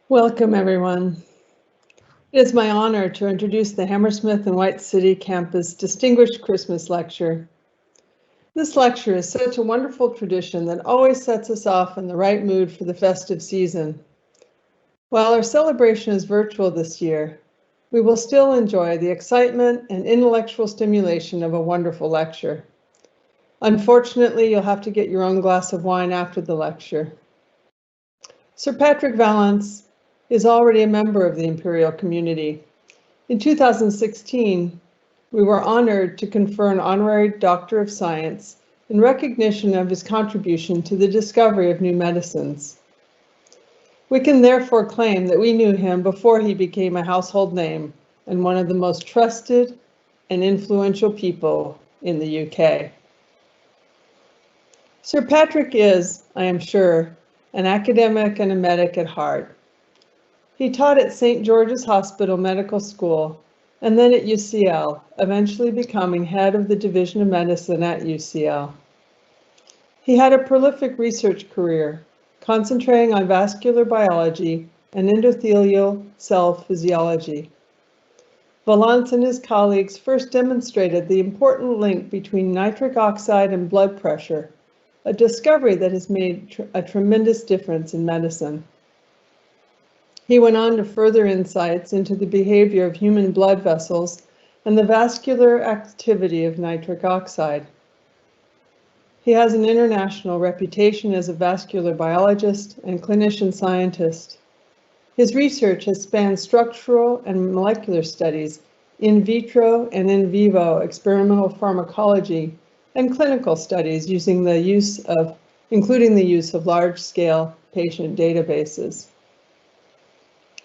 Welcome, everyone. It is my honor to introduce the Hammersmith and White City Campus Distinguished Christmas Lecture. This lecture is such a wonderful tradition that always sets us off in the right mood for the festive season. While our celebration is virtual this year, we will still enjoy the excitement and intellectual stimulation of a wonderful lecture. Unfortunately, you'll have to get your own glass of wine after the lecture. Sir Patrick Vallance is already a member of the Imperial community. In 2016, we were honored to confer an honorary Doctor of Science in recognition of his contribution to the discovery of new medicines. We can therefore claim that we knew him before he became a household name and one of the most trusted and influential people in the UK. Sir Patrick is, I am sure, an academic and a medic at heart. He taught at St. George's Hospital Medical School and then at UCL, eventually becoming head of the Division of Medicine at UCL. He had a prolific research career, concentrating on vascular biology and endothelial cell physiology. Vallance and his colleagues first demonstrated the important link between nitric oxide and blood pressure, a discovery that has made a tremendous difference in medicine. He went on to further insights into the behavior of human blood vessels and the vascular activity of nitric oxide. He has an international reputation as a vascular biologist and clinician scientist. His research has spanned structural and molecular studies, in vitro and in vivo experimental pharmacology, and clinical studies including the use of large-scale patient databases.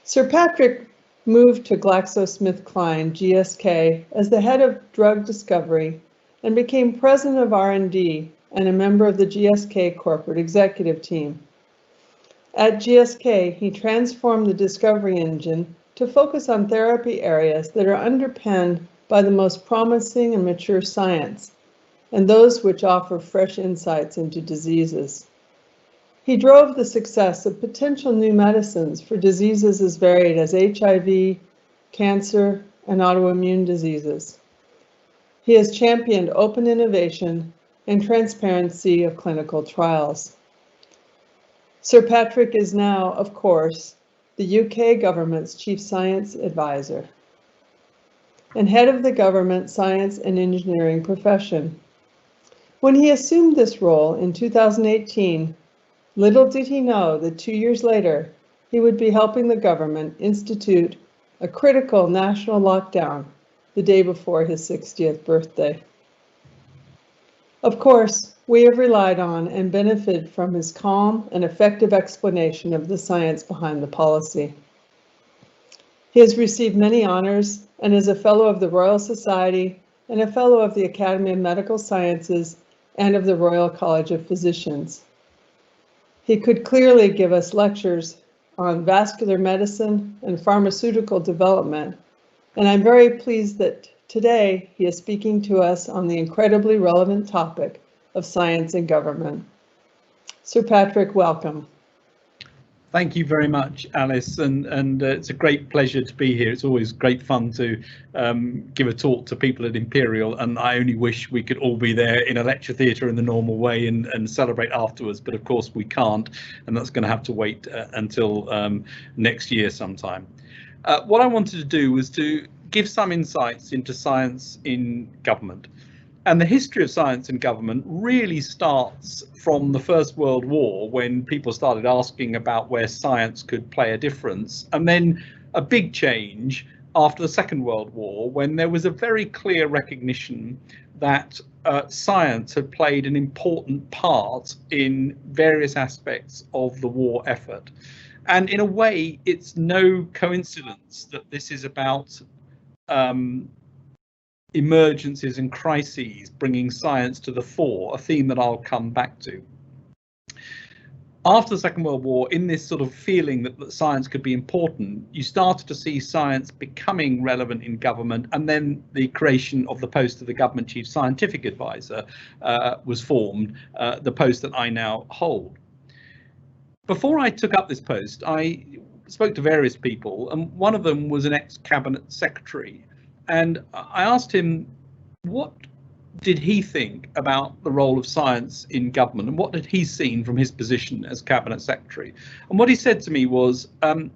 Sir Patrick moved to GlaxoSmithKline, GSK, as the head of drug discovery and became president of R&D and a member of the GSK corporate executive team. At GSK, he transformed the discovery engine to focus on therapy areas that are underpinned by the most promising and mature science, and those which offer fresh insights into diseases. He drove the success of potential new medicines for diseases as varied as HIV, cancer, and autoimmune diseases. He has championed open innovation and transparency of clinical trials. Sir Patrick is now, of course, the UK government's chief science advisor and head of the government science and engineering profession. When he assumed this role in 2018, little did he know that 2 years later, he would be helping the government institute a critical national lockdown the day before his 60th birthday. Of course, we have relied on and benefited from his calm and effective explanation of the science behind the policy. He has received many honors and is a Fellow of the Royal Society and a Fellow of the Academy of Medical Sciences and of the Royal College of Physicians. He could clearly give us lectures on vascular medicine and pharmaceutical development, and I'm very pleased that today he is speaking to us on the incredibly relevant topic of science and government. Sir Patrick, welcome. Thank you very much, Alice, and it's a great pleasure to be here. It's always great fun to give a talk to people at Imperial, and I only wish we could all be there in a lecture theatre in the normal way and celebrate afterwards, but of course we can't, and that's going to have to wait until next year sometime. What I wanted to do was to give some insights into science in government. And the history of science and government really starts from the First World War, when people started asking about where science could play a difference, and then a big change after the Second World War, when there was a very clear recognition that science had played an important part in various aspects of the war effort. And in a way, it's no coincidence that this is about emergencies and crises bringing science to the fore, a theme that I'll come back to. After the Second World War, in this sort of feeling that science could be important, you started to see science becoming relevant in government, and then the creation of the post of the Government Chief Scientific Advisor was formed, the post that I now hold. Before I took up this post, I spoke to various people, and one of them was an ex-cabinet secretary, and I asked him what did he think about the role of science in government, and what had he seen from his position as cabinet secretary. And what he said to me was,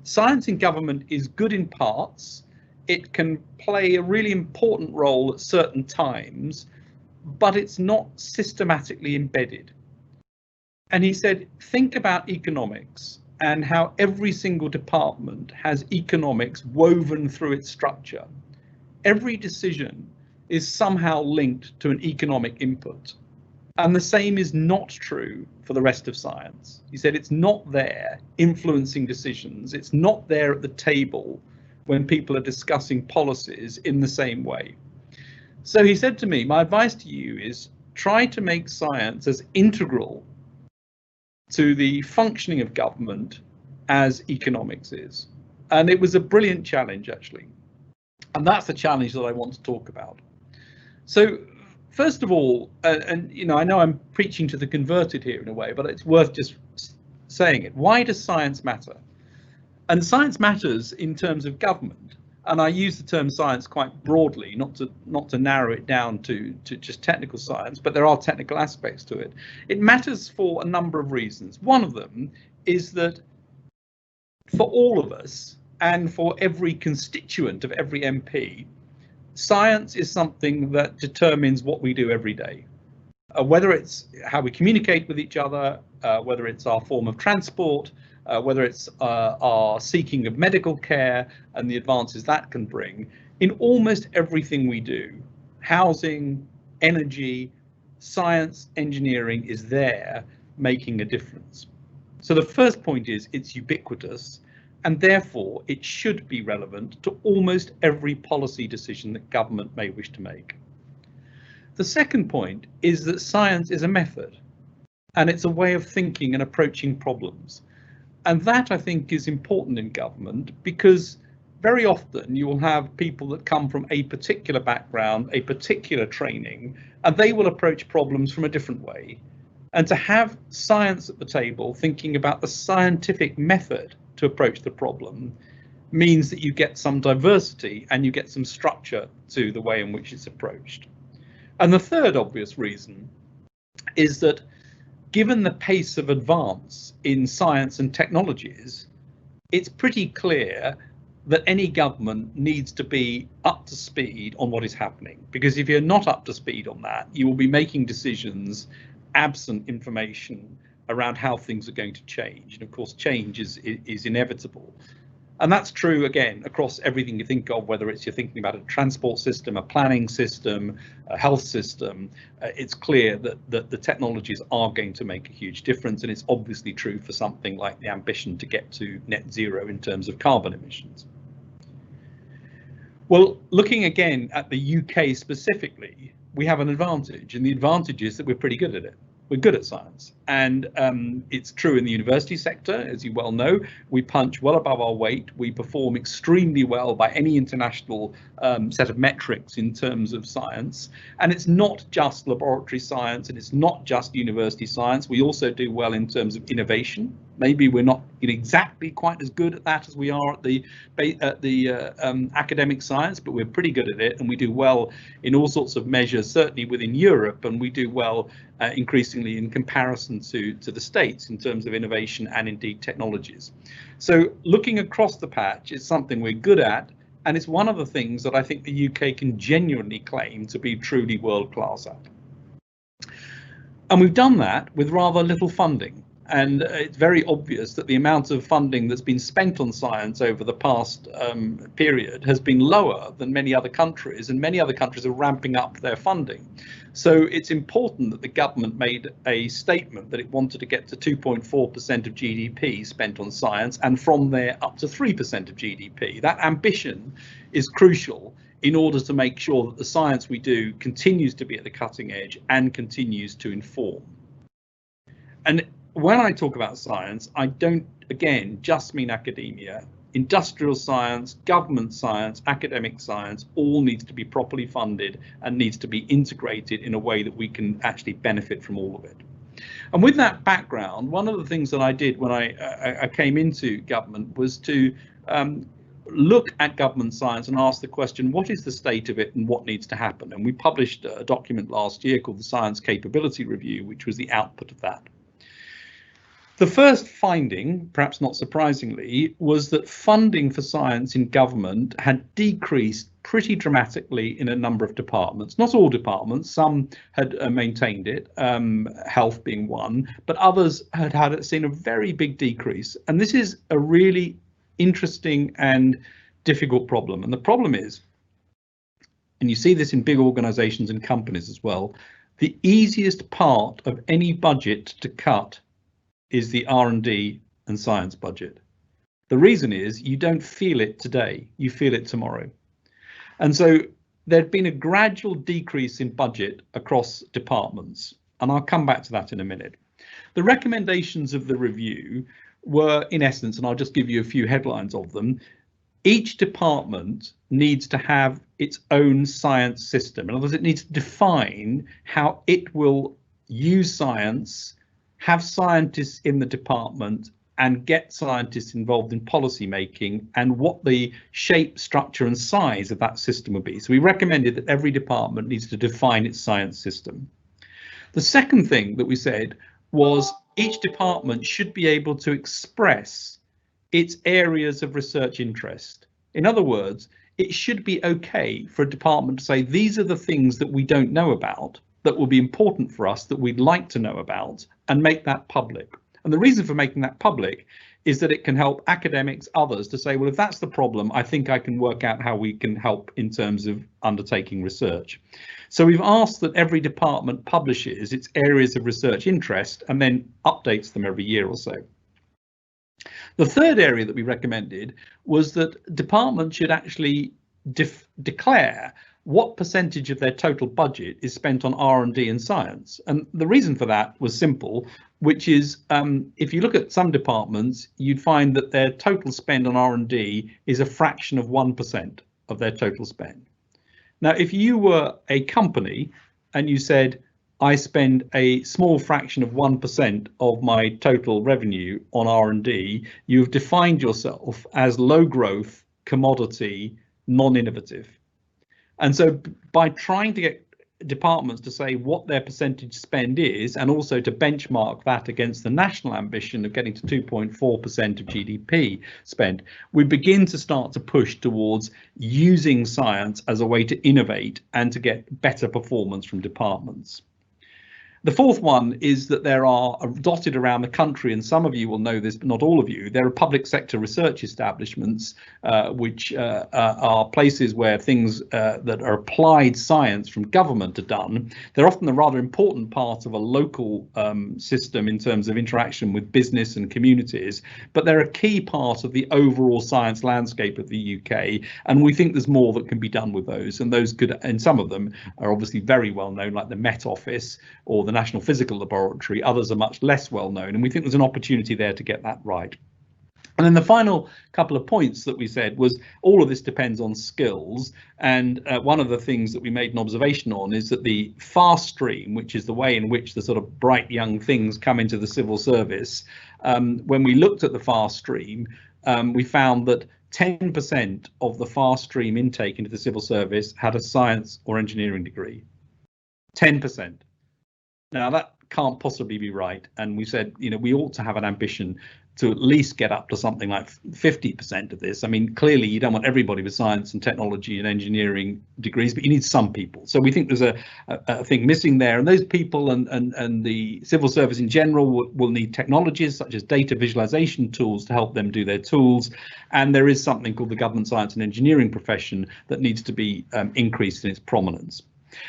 science in government is good in parts. It can play a really important role at certain times, but it's not systematically embedded. And he said, think about economics and how every single department has economics woven through its structure. Every decision is somehow linked to an economic input. And the same is not true for the rest of science. He said it's not there influencing decisions. It's not there at the table when people are discussing policies in the same way. So he said to me, my advice to you is try to make science as integral to the functioning of government as economics is. And it was a brilliant challenge, actually. And that's the challenge that I want to talk about. So first of all, and you know, I know I'm preaching to the converted here in a way, but it's worth just saying it. Why does science matter? And science matters in terms of government. And I use the term science quite broadly, not to narrow it down to just technical science, but there are technical aspects to it. It matters for a number of reasons. One of them is that for all of us and for every constituent of every MP, science is something that determines what we do every day. Whether it's how we communicate with each other, whether it's our form of transport, whether it's our seeking of medical care and the advances that can bring, in almost everything we do, housing, energy, science, engineering is there making a difference. So the first point is it's ubiquitous, and therefore it should be relevant to almost every policy decision that government may wish to make. The second point is that science is a method, and it's a way of thinking and approaching problems. And that, I think, is important in government, because very often you will have people that come from a particular background, a particular training, and they will approach problems from a different way. And to have science at the table, thinking about the scientific method to approach the problem, means that you get some diversity and you get some structure to the way in which it's approached. And the third obvious reason is that given the pace of advance in science and technologies, it's pretty clear that any government needs to be up to speed on what is happening. Because if you're not up to speed on that, you will be making decisions absent information around how things are going to change. And of course, change is inevitable. And that's true, again, across everything you think of, whether it's you're thinking about a transport system, a planning system, a health system. It's clear that the technologies are going to make a huge difference. And it's obviously true for something like the ambition to get to net zero in terms of carbon emissions. Well, looking again at the UK specifically, we have an advantage, and the advantage is that we're pretty good at it. We're good at science, and it's true in the university sector, as you well know. We punch well above our weight. We perform extremely well by any international set of metrics in terms of science. And it's not just laboratory science, and it's not just university science. We also do well in terms of innovation. Maybe we're not exactly quite as good at that as we are at the academic science, but we're pretty good at it, and we do well in all sorts of measures, certainly within Europe, and we do well increasingly in comparison to the States in terms of innovation and indeed technologies. So looking across the patch is something we're good at, and it's one of the things that I think the UK can genuinely claim to be truly world class at. And we've done that with rather little funding. And it's very obvious that the amount of funding that's been spent on science over the past period has been lower than many other countries, and many other countries are ramping up their funding. So it's important that the government made a statement that it wanted to get to 2.4% of GDP spent on science, and from there up to 3% of GDP. That ambition is crucial in order to make sure that the science we do continues to be at the cutting edge and continues to inform. And when I talk about science, I don't, again, just mean academia. Industrial science, government science, academic science, all needs to be properly funded and needs to be integrated in a way that we can actually benefit from all of it. And with that background, one of the things that I did when I came into government was to look at government science and ask the question, what is the state of it and what needs to happen? And we published a document last year called the Science Capability Review, which was the output of that. The first finding, perhaps not surprisingly, was that funding for science in government had decreased pretty dramatically in a number of departments. Not all departments, some had maintained it, health being one, but others had seen a very big decrease. And this is a really interesting and difficult problem. And the problem is, and you see this in big organizations and companies as well, the easiest part of any budget to cut is the R&D and science budget. The reason is you don't feel it today, you feel it tomorrow. And so there'd been a gradual decrease in budget across departments, and I'll come back to that in a minute. The recommendations of the review were, in essence, and I'll just give you a few headlines of them, each department needs to have its own science system. In other words, it needs to define how it will use science, have scientists in the department, and get scientists involved in policy making, and what the shape, structure and size of that system would be. So we recommended that every department needs to define its science system. The second thing that we said was each department should be able to express its areas of research interest. In other words, it should be okay for a department to say, these are the things that we don't know about, that will be important for us, that we'd like to know about, and make that public. And the reason for making that public is that it can help academics, others, to say, well, if that's the problem, I think I can work out how we can help in terms of undertaking research. So we've asked that every department publishes its areas of research interest and then updates them every year or so. The third area that we recommended was that departments should actually declare what percentage of their total budget is spent on R&D and science. And the reason for that was simple, which is if you look at some departments, you'd find that their total spend on R&D is a fraction of 1% of their total spend. Now, if you were a company and you said, I spend a small fraction of 1% of my total revenue on R&D, you've defined yourself as low growth, commodity, non-innovative. And so by trying to get departments to say what their percentage spend is, and also to benchmark that against the national ambition of getting to 2.4% of GDP spend, we begin to start to push towards using science as a way to innovate and to get better performance from departments. The fourth one is that there are dotted around the country, and some of you will know this, but not all of you, there are public sector research establishments, which are places where things that are applied science from government are done. They're often a rather important part of a local system in terms of interaction with business and communities, but they're a key part of the overall science landscape of the UK, and we think there's more that can be done with those, and those could, and some of them are obviously very well known, like the Met Office or the National Physical Laboratory. Others are much less well known, and we think there's an opportunity there to get that right. And then the final couple of points that we said was all of this depends on skills, and one of the things that we made an observation on is that the fast stream, which is the way in which the sort of bright young things come into the civil service, when we looked at the fast stream, we found that 10% of the fast stream intake into the civil service had a science or engineering degree. 10%. Now that can't possibly be right, and we said, you know, we ought to have an ambition to at least get up to something like 50% of this. I mean, clearly you don't want everybody with science and technology and engineering degrees, but you need some people. So we think there's a thing missing there, and those people and the civil service in general will need technologies such as data visualization tools to help them do their tools. And there is something called the government science and engineering profession that needs to be increased in its prominence.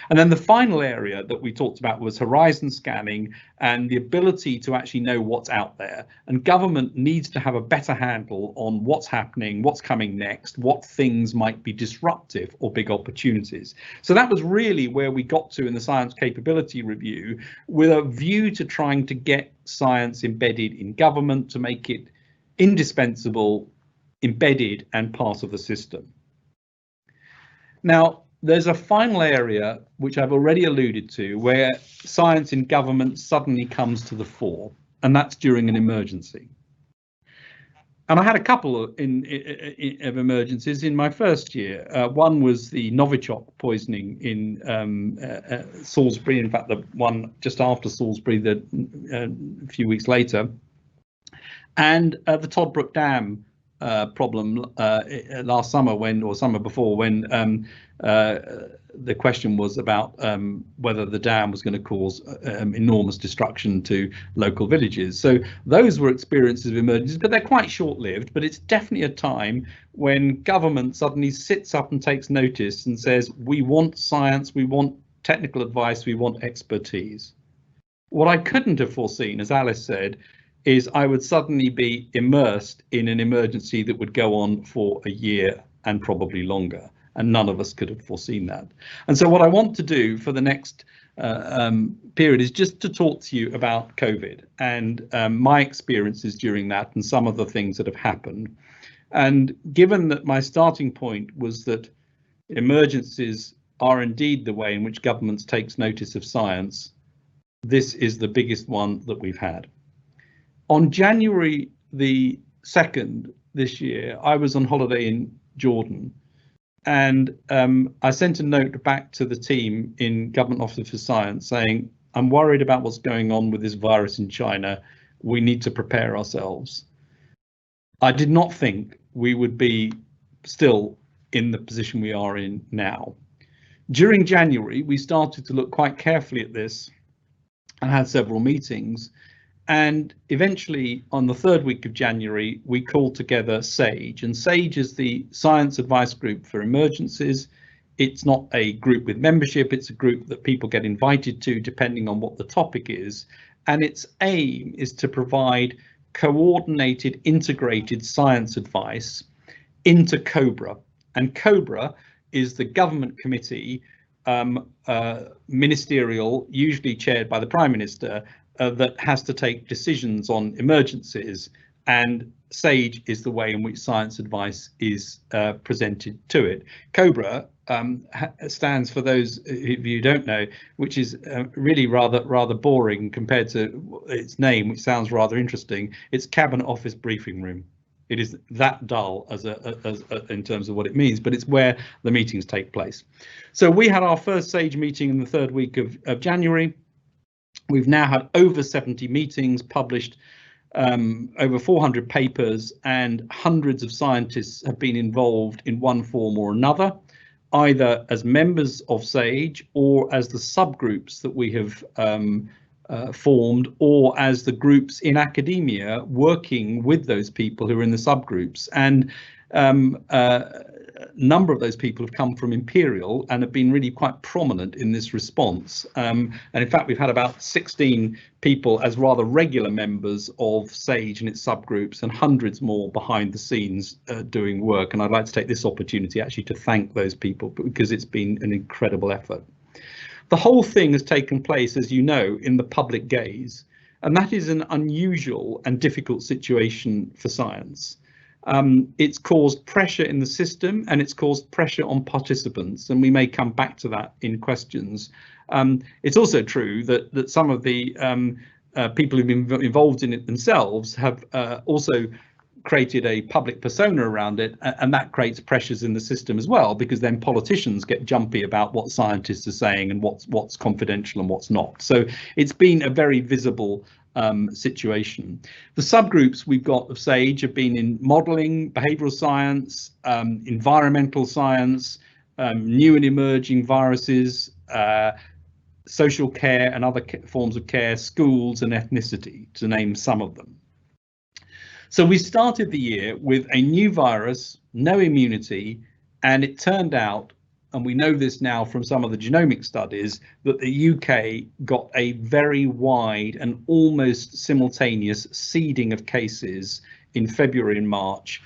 And then the final area that we talked about was horizon scanning and the ability to actually know what's out there. And government needs to have a better handle on what's happening, what's coming next, what things might be disruptive or big opportunities. So that was really where we got to in the Science Capability Review, with a view to trying to get science embedded in government, to make it indispensable, embedded and part of the system. Now, there's a final area which I've already alluded to, where science in government suddenly comes to the fore, and that's during an emergency. And I had a couple of emergencies in my first year. One was the Novichok poisoning in Salisbury. In fact, the one just after Salisbury, a few weeks later, and the Toddbrook Dam problem last summer, summer before, when the question was about whether the dam was going to cause enormous destruction to local villages. So those were experiences of emergencies, but they're quite short-lived. But it's definitely a time when government suddenly sits up and takes notice and says, we want science, we want technical advice, we want expertise. What I couldn't have foreseen, as Alice said, is I would suddenly be immersed in an emergency that would go on for a year and probably longer. And none of us could have foreseen that. And so what I want to do for the next period is just to talk to you about COVID and my experiences during that and some of the things that have happened. And given that my starting point was that emergencies are indeed the way in which governments takes notice of science, this is the biggest one that we've had. On January the 2nd this year, I was on holiday in Jordan. And I sent a note back to the team in Government Office for Science saying, I'm worried about what's going on with this virus in China. We need to prepare ourselves. I did not think we would be still in the position we are in now. During January, we started to look quite carefully at this and had several meetings. And eventually, on the 3rd week of January, we called together SAGE, and SAGE is the Science Advice Group for Emergencies. It's not a group with membership, it's a group that people get invited to depending on what the topic is. And its aim is to provide coordinated, integrated science advice into COBRA. And COBRA is the government committee, ministerial, usually chaired by the Prime Minister, that has to take decisions on emergencies, and SAGE is the way in which science advice is presented to it. COBRA stands, for those of you who don't know, which is really rather boring compared to its name, which sounds rather interesting. It's Cabinet Office Briefing Room. It is that dull as in terms of what it means, but it's where the meetings take place. So we had our first SAGE meeting in the 3rd week of January. We've now had over 70 meetings, published over 400 papers, and hundreds of scientists have been involved in one form or another, either as members of SAGE or as the subgroups that we have formed, or as the groups in academia working with those people who are in the subgroups. And a number of those people have come from Imperial and have been really quite prominent in this response. And in fact, we've had about 16 people as rather regular members of SAGE and its subgroups, and hundreds more behind the scenes doing work. And I'd like to take this opportunity actually to thank those people, because it's been an incredible effort. The whole thing has taken place, as you know, in the public gaze, and that is an unusual and difficult situation for science. It's caused pressure in the system, and it's caused pressure on participants, and we may come back to that in questions. It's also true that some of the people who've been involved in it themselves have also created a public persona around it, and that creates pressures in the system as well, because then politicians get jumpy about what scientists are saying and what's confidential and what's not. So it's been a very visible situation. The subgroups we've got of SAGE have been in modelling, behavioural science, environmental science, new and emerging viruses, social care and other forms of care, schools and ethnicity, to name some of them. So we started the year with a new virus, no immunity, and it turned out, and we know this now from some of the genomic studies, that the UK got a very wide and almost simultaneous seeding of cases in February and March,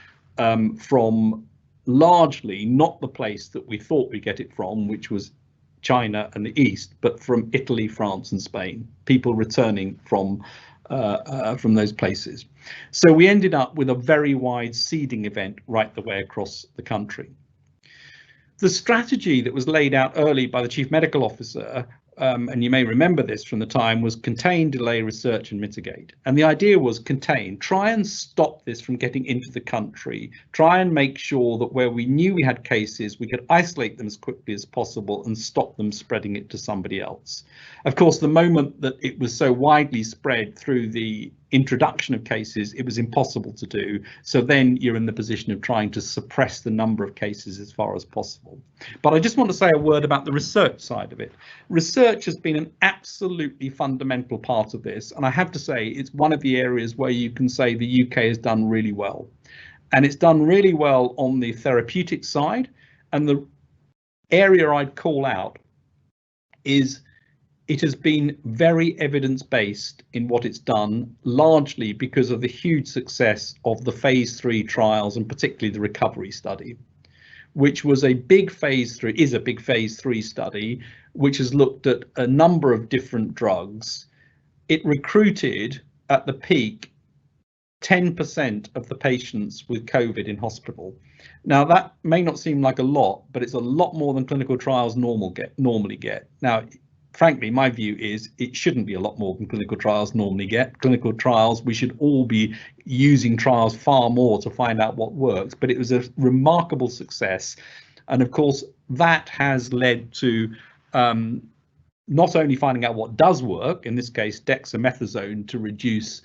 from largely not the place that we thought we'd get it from, which was China and the East, but from Italy, France and Spain, people returning from those places. So we ended up with a very wide seeding event right the way across the country. The strategy that was laid out early by the Chief Medical Officer, and you may remember this from the time, was contain, delay, research and mitigate. And the idea was contain, try and stop this from getting into the country, try and make sure that where we knew we had cases, we could isolate them as quickly as possible and stop them spreading it to somebody else. Of course, the moment that it was so widely spread through the introduction of cases, it was impossible to do. So then you're in the position of trying to suppress the number of cases as far as possible. But I just want to say a word about the research side of it. Research has been an absolutely fundamental part of this. And I have to say, it's one of the areas where you can say the UK has done really well. And it's done really well on the therapeutic side. And the area I'd call out is it has been very evidence-based in what it's done, largely because of the huge success of the phase 3 trials and particularly the recovery study, which was a big phase 3, is a big phase 3 study, which has looked at a number of different drugs. It recruited at the peak 10% of the patients with COVID in hospital. Now that may not seem like a lot, but it's a lot more than clinical trials normally get. Now, frankly, my view is it shouldn't be a lot more than clinical trials normally get. Clinical trials, we should all be using trials far more to find out what works, but it was a remarkable success. And of course, that has led to not only finding out what does work, in this case, dexamethasone to reduce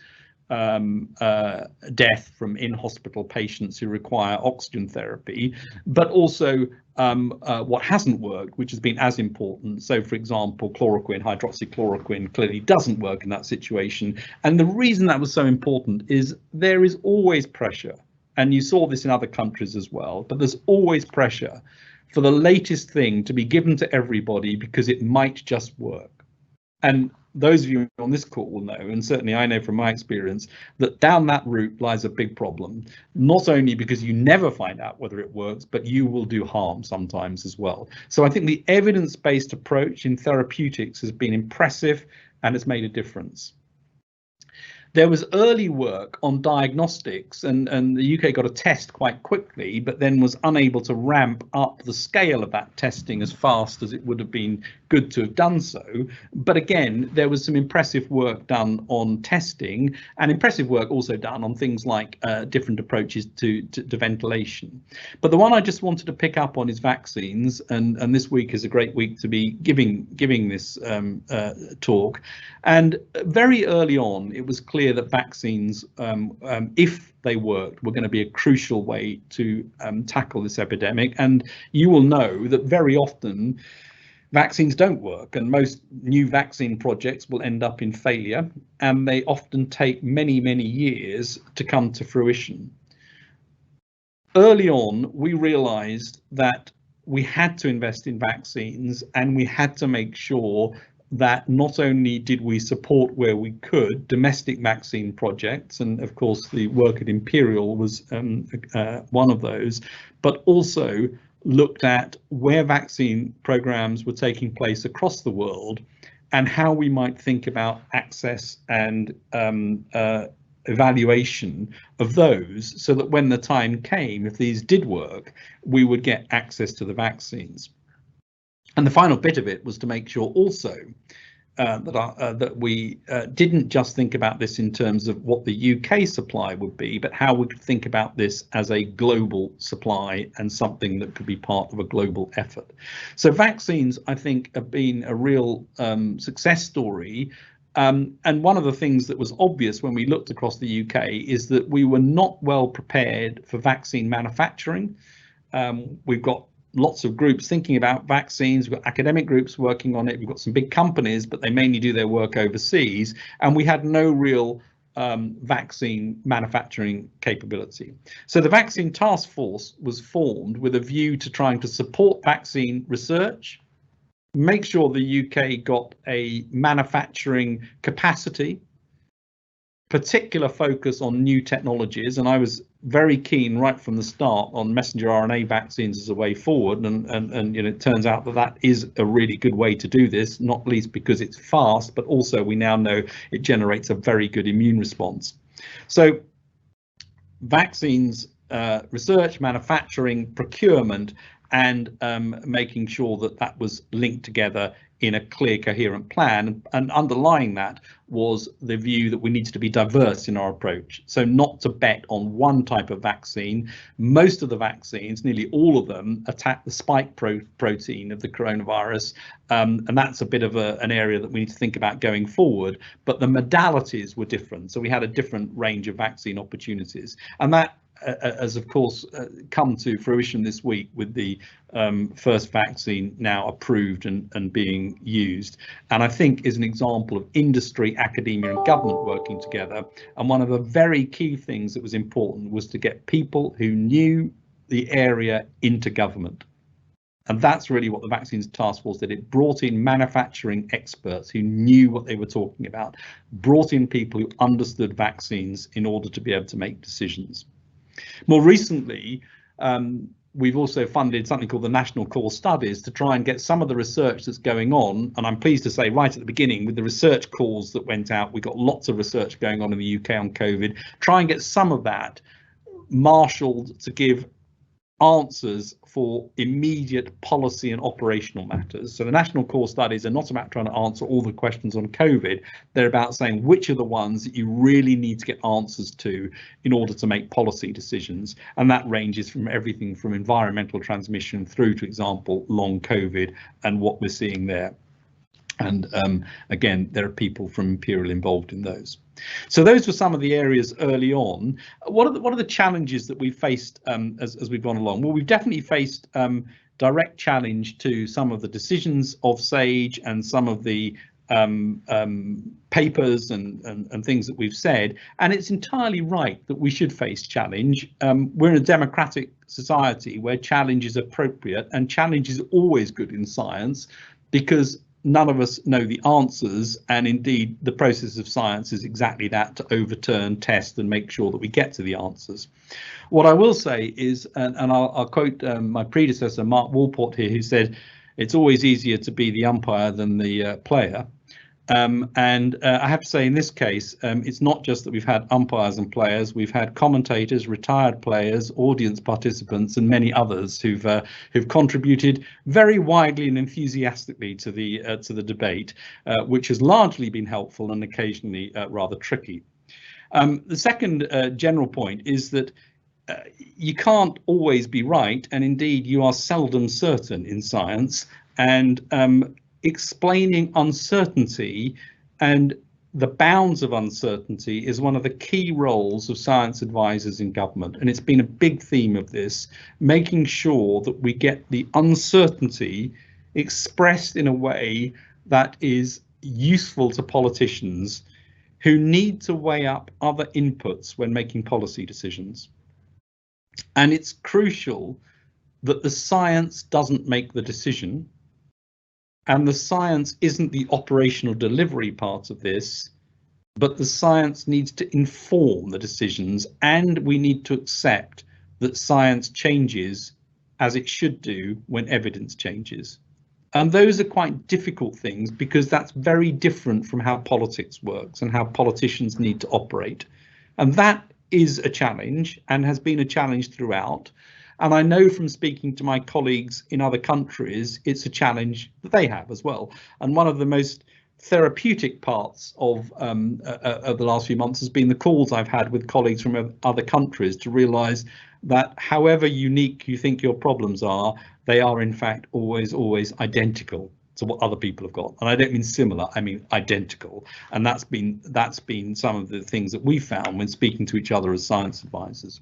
death from in-hospital patients who require oxygen therapy, but also what hasn't worked, which has been as important. So, for example, chloroquine, hydroxychloroquine clearly doesn't work in that situation. And the reason that was so important is there is always pressure, and you saw this in other countries as well, but there's always pressure for the latest thing to be given to everybody because it might just work. And those of you on this call will know, and certainly I know from my experience, that down that route lies a big problem, not only because you never find out whether it works, but you will do harm sometimes as well. So I think the evidence-based approach in therapeutics has been impressive and has made a difference. There was early work on diagnostics, and the UK got a test quite quickly, but then was unable to ramp up the scale of that testing as fast as it would have been good to have done so. But again, there was some impressive work done on testing, and impressive work also done on things like different approaches to ventilation. But the one I just wanted to pick up on is vaccines, and this week is a great week to be giving this talk. And very early on, it was clear that vaccines, if they worked, were going to be a crucial way to tackle this epidemic. And you will know that very often vaccines don't work, and most new vaccine projects will end up in failure, and they often take many, many years to come to fruition. Early on, we realized that we had to invest in vaccines, and we had to make sure that not only did we support where we could domestic vaccine projects, and of course the work at Imperial was one of those, but also looked at where vaccine programs were taking place across the world and how we might think about access and evaluation of those, so that when the time came, if these did work, we would get access to the vaccines. And the final bit of it was to make sure also that we didn't just think about this in terms of what the UK supply would be, but how we could think about this as a global supply and something that could be part of a global effort. So vaccines, I think, have been a real success story. And one of the things that was obvious when we looked across the UK is that we were not well prepared for vaccine manufacturing. We've got lots of groups thinking about vaccines. We've got academic groups working on it. We've got some big companies, but they mainly do their work overseas. And we had no real vaccine manufacturing capability. So the Vaccine Task Force was formed with a view to trying to support vaccine research, make sure the UK got a manufacturing capacity, particular focus on new technologies, and I was very keen right from the start on messenger RNA vaccines as a way forward, and you know, it turns out that that is a really good way to do this, not least because it's fast, but also we now know it generates a very good immune response. So vaccines research, manufacturing, procurement, and making sure that that was linked together in a clear, coherent plan. And underlying that was the view that we needed to be diverse in our approach. So not to bet on one type of vaccine. Most of the vaccines, nearly all of them, attack the spike protein of the coronavirus. And that's a bit of an area that we need to think about going forward. But the modalities were different. So we had a different range of vaccine opportunities. And that has of course come to fruition this week with the first vaccine now approved and being used, and I think is an example of industry, academia and government working together. And one of the very key things that was important was to get people who knew the area into government. And that's really what the Vaccines Task Force did. It brought in manufacturing experts who knew what they were talking about, brought in people who understood vaccines in order to be able to make decisions. More recently, we've also funded something called the National Core Studies to try and get some of the research that's going on. And I'm pleased to say right at the beginning, with the research calls that went out, we got lots of research going on in the UK on COVID, try and get some of that marshaled to give answers for immediate policy and operational matters. So the National Core Studies are not about trying to answer all the questions on COVID. They're about saying which are the ones that you really need to get answers to in order to make policy decisions. And that ranges from everything from environmental transmission through to, example, long COVID and what we're seeing there. And again, there are people from Imperial involved in those. So those were some of the areas early on. What are the challenges that we've faced as we've gone along? Well, we've definitely faced direct challenge to some of the decisions of SAGE and some of the papers and things that we've said. And it's entirely right that we should face challenge. We're in a democratic society where challenge is appropriate, and challenge is always good in science because none of us know the answers, and indeed the process of science is exactly that, to overturn, test and make sure that we get to the answers. What I will say is, and I'll quote my predecessor Mark Walport here, who said it's always easier to be the umpire than the player. And I have to say in this case, it's not just that we've had umpires and players, we've had commentators, retired players, audience participants and many others who've contributed very widely and enthusiastically to the debate, which has largely been helpful and occasionally rather tricky. The second general point is that you can't always be right, and indeed you are seldom certain in science, and explaining uncertainty and the bounds of uncertainty is one of the key roles of science advisors in government. And it's been a big theme of this, making sure that we get the uncertainty expressed in a way that is useful to politicians who need to weigh up other inputs when making policy decisions. And it's crucial that the science doesn't make the decision. And the science isn't the operational delivery part of this, but the science needs to inform the decisions, and we need to accept that science changes as it should do when evidence changes. And those are quite difficult things because that's very different from how politics works and how politicians need to operate. And that is a challenge and has been a challenge throughout. And I know from speaking to my colleagues in other countries, it's a challenge that they have as well. And one of the most therapeutic parts of the last few months has been the calls I've had with colleagues from other countries to realise that however unique you think your problems are, they are in fact always identical to what other people have got. And I don't mean similar, I mean identical. And that's been some of the things that we found when speaking to each other as science advisors.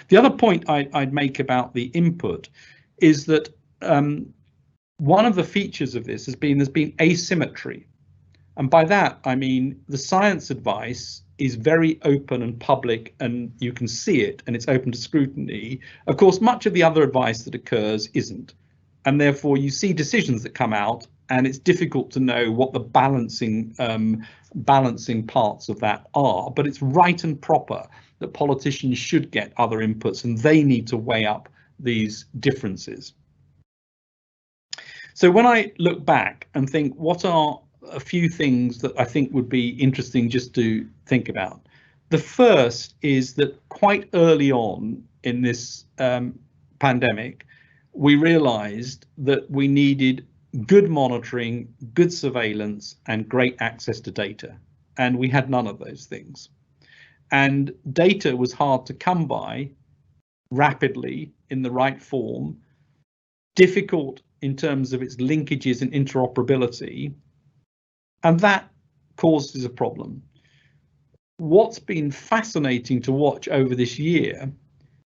The other point I'd make about the input is that one of the features of this has been there's been asymmetry. And by that, I mean the science advice is very open and public, and you can see it, and it's open to scrutiny. Of course, much of the other advice that occurs isn't. And therefore, you see decisions that come out, and it's difficult to know what the balancing parts of that are. But it's right and proper that politicians should get other inputs, and they need to weigh up these differences. So when I look back and think, what are a few things that I think would be interesting just to think about? The first is that quite early on in this pandemic, we realized that we needed good monitoring, good surveillance, and great access to data. And we had none of those things. And data was hard to come by rapidly in the right form, difficult in terms of its linkages and interoperability, and that causes a problem. What's been fascinating to watch over this year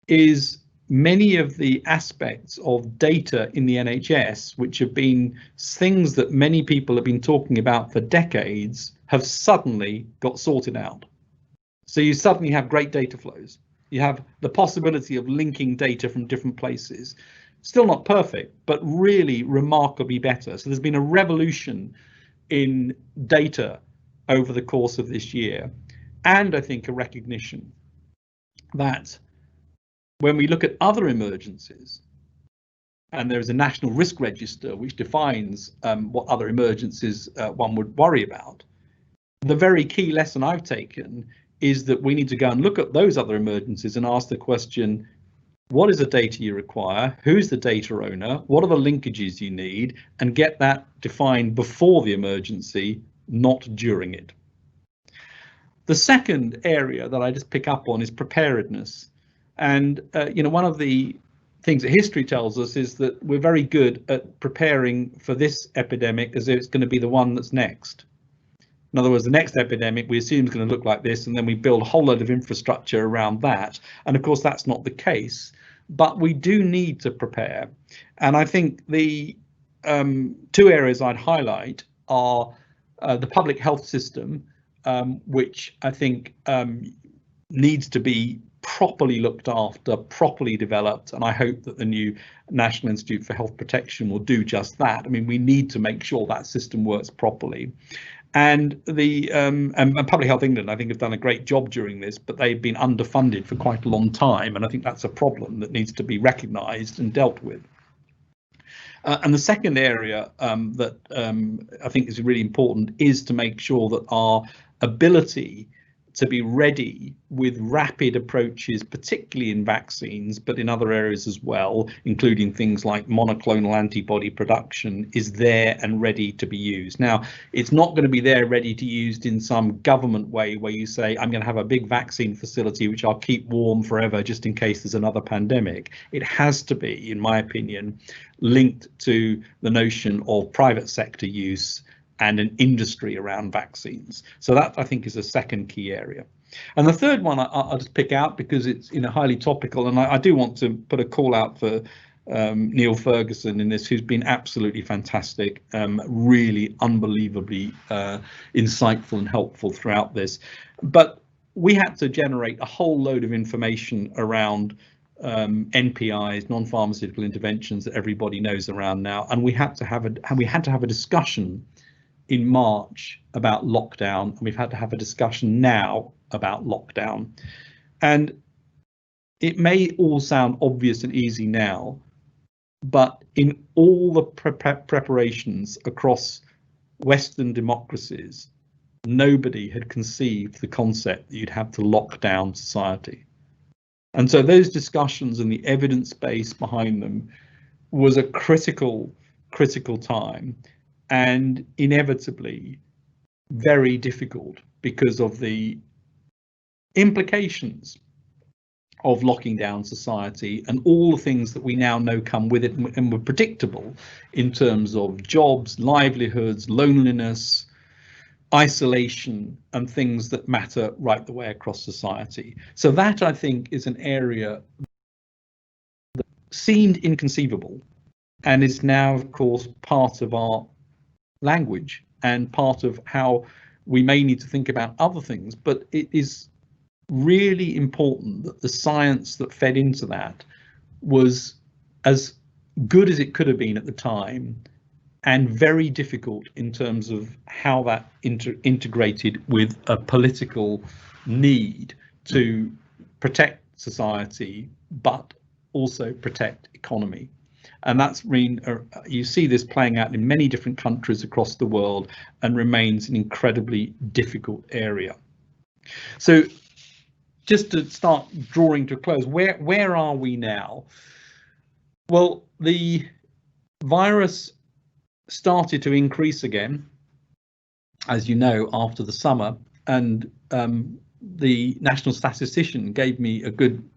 is many of the aspects of data in the NHS, which have been things that many people have been talking about for decades, have suddenly got sorted out. So you suddenly have great data flows. You have the possibility of linking data from different places. Still not perfect, but really remarkably better. So there's been a revolution in data over the course of this year. And I think a recognition that when we look at other emergencies, and there is a national risk register which defines what other emergencies one would worry about, the very key lesson I've taken is that we need to go and look at those other emergencies and ask the question, what is the data you require? Who's the data owner? What are the linkages you need? And get that defined before the emergency, not during it. The second area that I just pick up on is preparedness. And one of the things that history tells us is that we're very good at preparing for this epidemic as if it's going to be the one that's next. In other words, the next epidemic we assume is going to look like this, and then we build a whole load of infrastructure around that. And of course, that's not the case, but we do need to prepare. And I think the two areas I'd highlight are the public health system, which I think needs to be properly looked after, properly developed, and I hope that the new National Institute for Health Protection will do just that. I mean, we need to make sure that system works properly. And the and Public Health England, I think, have done a great job during this, but they've been underfunded for quite a long time, and I think that's a problem that needs to be recognised and dealt with. And the second area that I think is really important is to make sure that our ability to be ready with rapid approaches, particularly in vaccines, but in other areas as well, including things like monoclonal antibody production, is there and ready to be used. Now, it's not going to be there ready to be used in some government way where you say, I'm going to have a big vaccine facility which I'll keep warm forever just in case there's another pandemic. It has to be, in my opinion, linked to the notion of private sector use and an industry around vaccines. So that, I think, is a second key area. And the third one I'll just pick out because it's highly topical, and I do want to put a call out for Neil Ferguson in this, who's been absolutely fantastic, really unbelievably insightful and helpful throughout this. But we had to generate a whole load of information around NPIs, non-pharmaceutical interventions that everybody knows around now, and we had to have a discussion in March about lockdown, and we've had to have a discussion now about lockdown. And it may all sound obvious and easy now, but in all the preparations across Western democracies, nobody had conceived the concept that you'd have to lock down society. And so those discussions and the evidence base behind them was a critical time, and inevitably very difficult because of the implications of locking down society and all the things that we now know come with it and were predictable in terms of jobs, livelihoods, loneliness, isolation, and things that matter right the way across society. So that, I think, is an area that seemed inconceivable and is now, of course, part of our language and part of how we may need to think about other things. But it is really important that the science that fed into that was as good as it could have been at the time, and very difficult in terms of how that integrated with a political need to protect society, but also protect economy. And that's you see this playing out in many different countries across the world and remains an incredibly difficult area. So just to start drawing to a close, where are we now? Well, the virus started to increase again, as you know, after the summer, and the national statistician gave me a good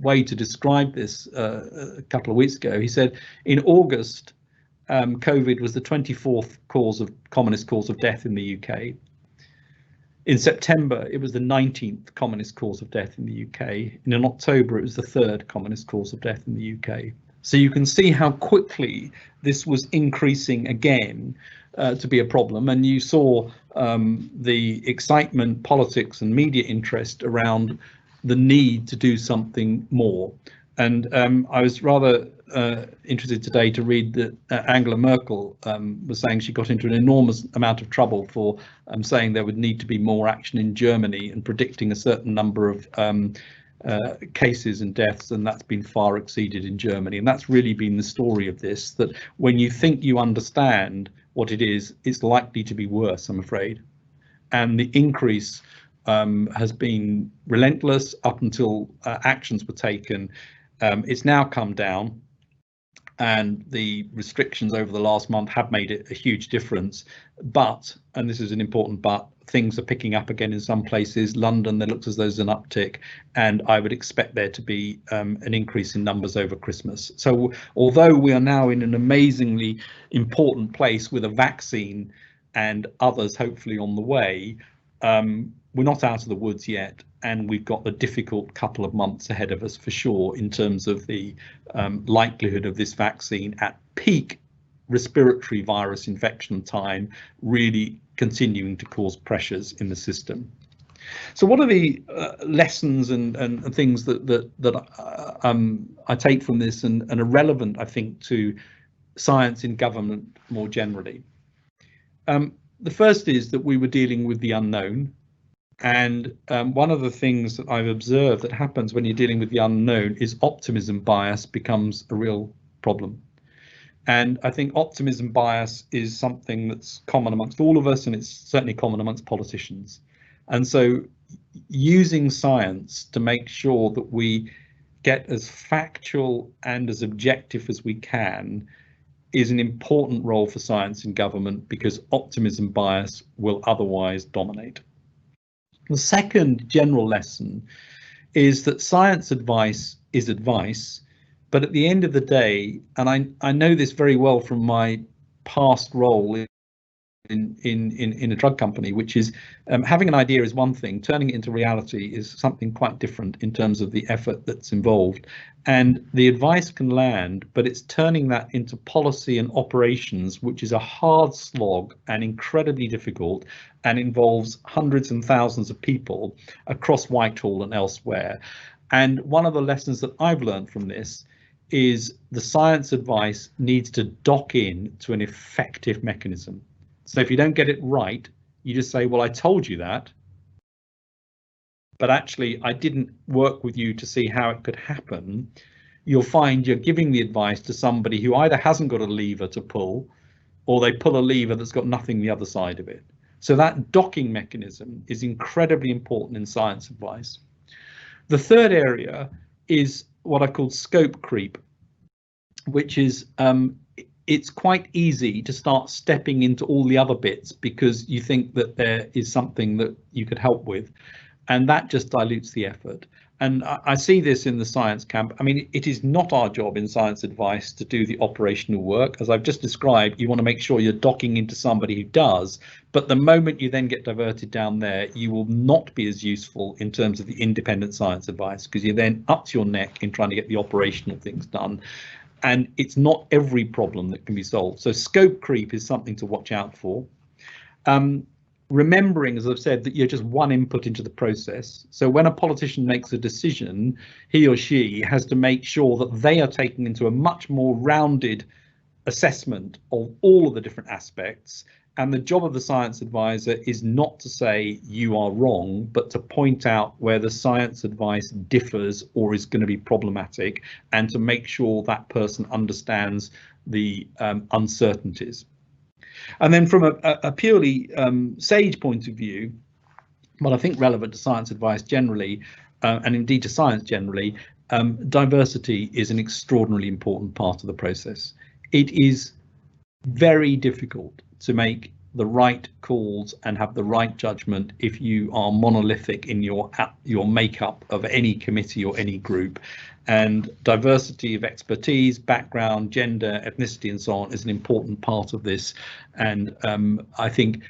way to describe this a couple of weeks ago. He said in August, COVID was the 24th commonest cause of death in the UK. In September, it was the 19th commonest cause of death in the UK. And in October, it was the 3rd commonest cause of death in the UK. So you can see how quickly this was increasing again to be a problem. And you saw the excitement, politics and media interest around the need to do something more. And I was rather interested today to read that Angela Merkel was saying she got into an enormous amount of trouble for saying there would need to be more action in Germany and predicting a certain number of cases and deaths, and that's been far exceeded in Germany. And that's really been the story of this, that when you think you understand what it is, it's likely to be worse, I'm afraid. And the increase has been relentless up until actions were taken. It's now come down, and the restrictions over the last month have made it a huge difference. But, and this is an important but, things are picking up again in some places. London, there looks as though there's an uptick, and I would expect there to be an increase in numbers over Christmas. So although we are now in an amazingly important place with a vaccine and others hopefully on the way, we're not out of the woods yet, and we've got a difficult couple of months ahead of us for sure in terms of the likelihood of this vaccine at peak respiratory virus infection time really continuing to cause pressures in the system. So what are the lessons and things that I take from this and are relevant, I think, to science in government more generally? The first is that we were dealing with the unknown. And one of the things that I've observed that happens when you're dealing with the unknown is optimism bias becomes a real problem. And I think optimism bias is something that's common amongst all of us, and it's certainly common amongst politicians. And so using science to make sure that we get as factual and as objective as we can is an important role for science in government, because optimism bias will otherwise dominate. The second general lesson is that science advice is advice, but at the end of the day, and I know this very well from my past role in a drug company, which is having an idea is one thing, turning it into reality is something quite different in terms of the effort that's involved. And the advice can land, but it's turning that into policy and operations, which is a hard slog and incredibly difficult, and involves hundreds and thousands of people across Whitehall and elsewhere. And one of the lessons that I've learned from this is the science advice needs to dock in to an effective mechanism. So if you don't get it right, you just say, well, I told you that, but actually I didn't work with you to see how it could happen. You'll find you're giving the advice to somebody who either hasn't got a lever to pull, or they pull a lever that's got nothing the other side of it. So that docking mechanism is incredibly important in science advice. The third area is what I call scope creep, which is it's quite easy to start stepping into all the other bits because you think that there is something that you could help with, and that just dilutes the effort. And I see this in the science camp. I mean, it is not our job in science advice to do the operational work. As I've just described, you want to make sure you're docking into somebody who does, but the moment you then get diverted down there, you will not be as useful in terms of the independent science advice, because you're then up to your neck in trying to get the operational things done. And it's not every problem that can be solved. So scope creep is something to watch out for. Remembering, as I've said, that you're just one input into the process. So when a politician makes a decision, he or she has to make sure that they are taking into a much more rounded assessment of all of the different aspects. And the job of the science advisor is not to say you are wrong, but to point out where the science advice differs or is going to be problematic, and to make sure that person understands the uncertainties. And then from a purely sage point of view, what I think relevant to science advice generally, and indeed to science generally, diversity is an extraordinarily important part of the process. It is very difficult to make the right calls and have the right judgment if you are monolithic in your makeup of any committee or any group. And diversity of expertise, background, gender, ethnicity, and so on is an important part of this. And I think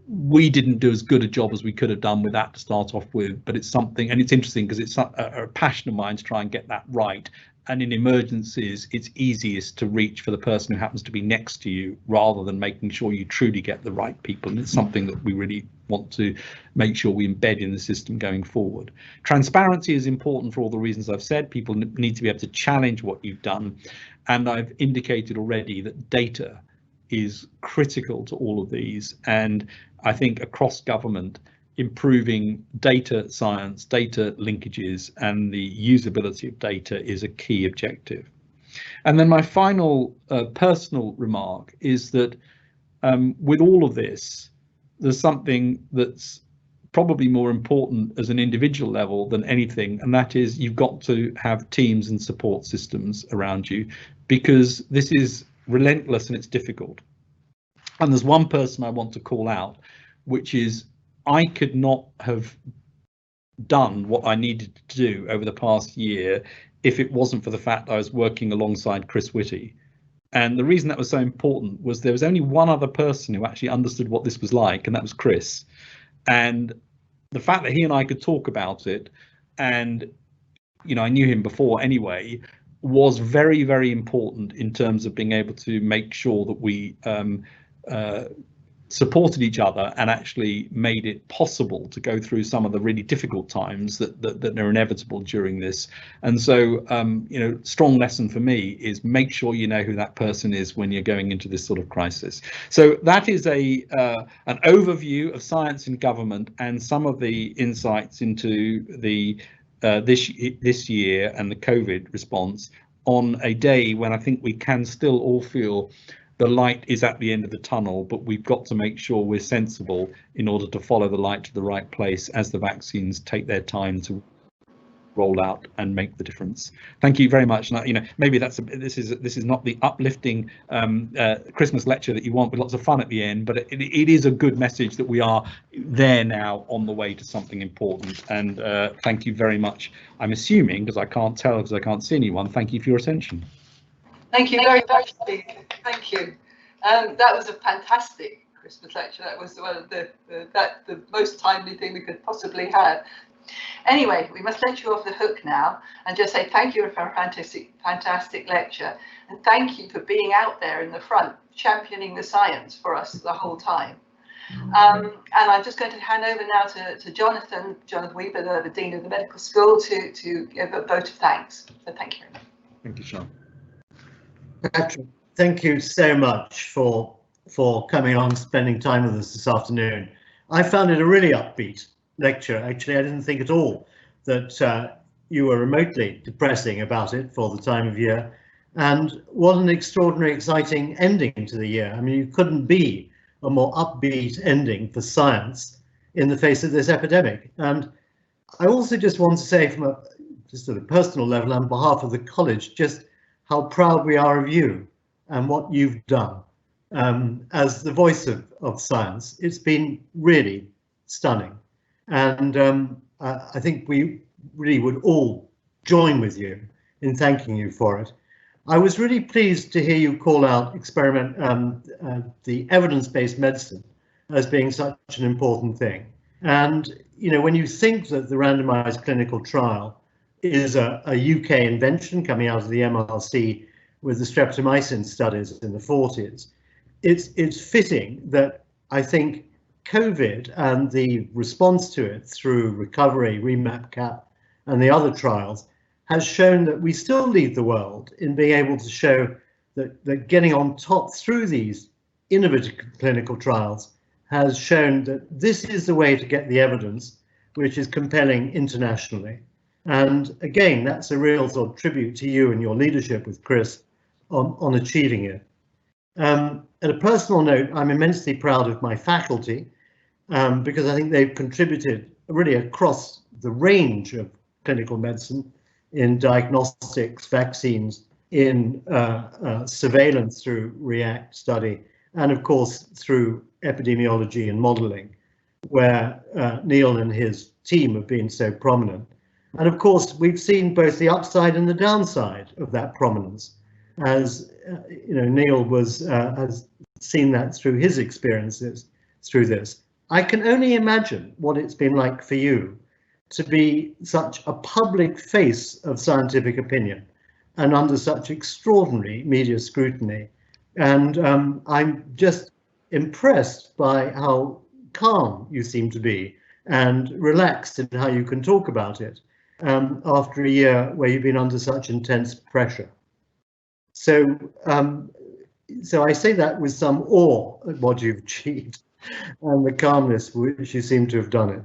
we didn't do as good a job as we could have done with that to start off with, but it's something, and it's interesting because it's a passion of mine to try and get that right. And in emergencies, it's easiest to reach for the person who happens to be next to you rather than making sure you truly get the right people. And it's something that we really want to make sure we embed in the system going forward. Transparency is important for all the reasons I've said. People need to be able to challenge what you've done. And I've indicated already that data is critical to all of these. And I think across government, improving data science, data linkages, and the usability of data is a key objective. And then my final personal remark is that with all of this, there's something that's probably more important as an individual level than anything, and that is you've got to have teams and support systems around you, because this is relentless and it's difficult. And there's one person I want to call out, which is I could not have done what I needed to do over the past year if it wasn't for the fact that I was working alongside Chris Whitty. And the reason that was so important was there was only one other person who actually understood what this was like, and that was Chris. And the fact that he and I could talk about it, and I knew him before anyway, was very, very important in terms of being able to make sure that we supported each other and actually made it possible to go through some of the really difficult times that are inevitable during this. And so, strong lesson for me is make sure you know who that person is when you're going into this sort of crisis. So that is an overview of science in government and some of the insights into the this year and the COVID response on a day when I think we can still all feel the light is at the end of the tunnel, but we've got to make sure we're sensible in order to follow the light to the right place as the vaccines take their time to roll out and make the difference. Thank you very much. And, maybe this is not the uplifting Christmas lecture that you want with lots of fun at the end, but it is a good message that we are there now on the way to something important. And thank you very much. I'm assuming, because I can't tell because I can't see anyone, thank you for your attention. Thank you very much, Steve. Thank you. That was a fantastic Christmas lecture. That was one of the most timely thing we could possibly have. Anyway, we must let you off the hook now and just say thank you for a fantastic lecture, and thank you for being out there in the front championing the science for us the whole time. And I'm just going to hand over now to Jonathan Weaver, the Dean of the Medical School, to give a vote of thanks. So thank you very much. Thank you, Sean. Patrick, thank you so much for coming on, spending time with us this afternoon. I found it a really upbeat lecture. Actually, I didn't think at all that you were remotely depressing about it for the time of year. And what an extraordinary, exciting ending to the year. I mean, you couldn't be a more upbeat ending for science in the face of this epidemic. And I also just want to say from just at a personal level, on behalf of the college, just how proud we are of you and what you've done as the voice of science. It's been really stunning. And I think we really would all join with you in thanking you for it. I was really pleased to hear you call out the evidence-based medicine as being such an important thing. And, when you think that the randomized clinical trial is a UK invention coming out of the MRC with the streptomycin studies in the 40s, it's fitting that I think COVID and the response to it through Recovery, REMAP-CAP and the other trials has shown that we still lead the world in being able to show that getting on top through these innovative clinical trials has shown that this is the way to get the evidence which is compelling internationally. And again, that's a real sort of tribute to you and your leadership with Chris on achieving it. At a personal note, I'm immensely proud of my faculty because I think they've contributed really across the range of clinical medicine in diagnostics, vaccines, in surveillance through REACT study, and of course through epidemiology and modelling, where Neil and his team have been so prominent. And of course, we've seen both the upside and the downside of that prominence, as Neil has seen that through his experiences through this. I can only imagine what it's been like for you to be such a public face of scientific opinion and under such extraordinary media scrutiny. And I'm just impressed by how calm you seem to be and relaxed in how you can talk about it after a year where you've been under such intense pressure. So I say that with some awe at what you've achieved and the calmness with which you seem to have done it.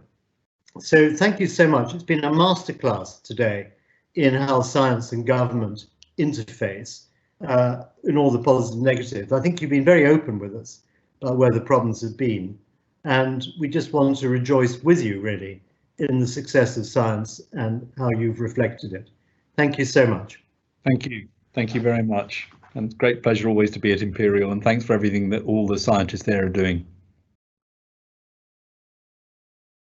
So thank you so much. It's been a masterclass today in how science and government interface in all the positive and negatives. I think you've been very open with us about where the problems have been, and we just want to rejoice with you really in the success of science and how you've reflected it. Thank you so much. Thank you. Thank you very much. And great pleasure always to be at Imperial, and thanks for everything that all the scientists there are doing.